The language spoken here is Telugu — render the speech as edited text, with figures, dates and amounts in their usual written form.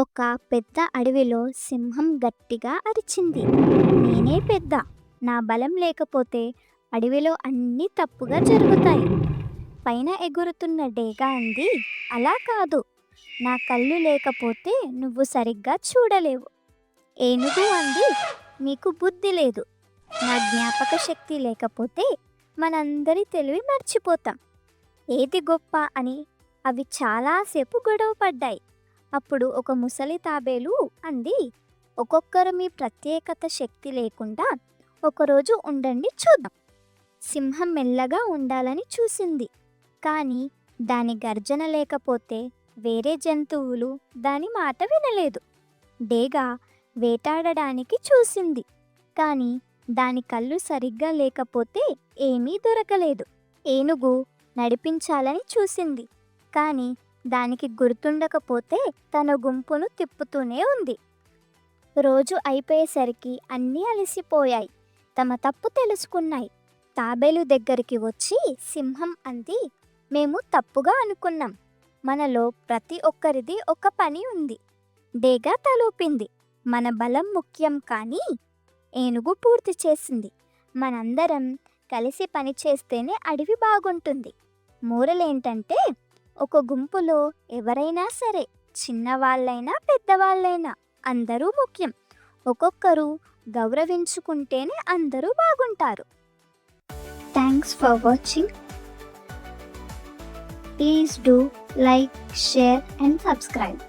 ఒక పెద్ద అడవిలో సింహం గట్టిగా అరిచింది. నేనే పెద్ద. నా బలం లేకపోతే అడవిలో అన్నీ తప్పుగా జరుగుతాయి. పైన ఎగురుతున్న డేగ అంది, అలా కాదు. నా కళ్ళు లేకపోతే నువ్వు సరిగ్గా చూడలేవు. ఏనుగు అంది, మీకు బుద్ధి లేదు. నా జ్ఞాపక శక్తి లేకపోతే మనందరి తెలివి మర్చిపోతాం. ఏది గొప్ప అని అవి చాలాసేపు గొడవ పడ్డాయి. అప్పుడు ఒక ముసలి తాబేలు అంది, ఒక్కొక్కరు మీ ప్రత్యేకత శక్తి లేకుండా ఒకరోజు ఉండండి చూద్దాం. సింహం మెల్లగా ఉండాలని చూసింది, కానీ దాని గర్జన లేకపోతే వేరే జంతువులు దాని మాట వినలేదు. డేగ వేటాడడానికి చూసింది, కానీ దాని కళ్ళు సరిగ్గా లేకపోతే ఏమీ దొరకలేదు. ఏనుగు నడిపించాలని చూసింది, కానీ దానికి గుర్తుండకపోతే తన గుంపును తిప్పుతూనే ఉంది. రోజు అయిపోయేసరికి అన్నీ అలసిపోయాయి. తమ తప్పు తెలుసుకున్నాయి. తాబేలు దగ్గరికి వచ్చి సింహం అంది, మేము తప్పుగా అనుకున్నాం. మనలో ప్రతి ఒక్కరిది ఒక పని ఉంది. డేగా తలూపింది, మన బలం ముఖ్యం కానీ ఏనుగు పూర్తి చేసింది. మనందరం కలిసి పని చేస్తేనే అడవి బాగుంటుంది. మూరలేంటంటే ఒక గుంపులో ఎవరైనా సరే, చిన్నవాళ్ళైనా పెద్దవాళ్ళైనా అందరూ ముఖ్యం. ఒక్కొక్కరు గౌరవించుకుంటేనే అందరూ బాగుంటారు. Thanks for watching. Please do like, share and subscribe.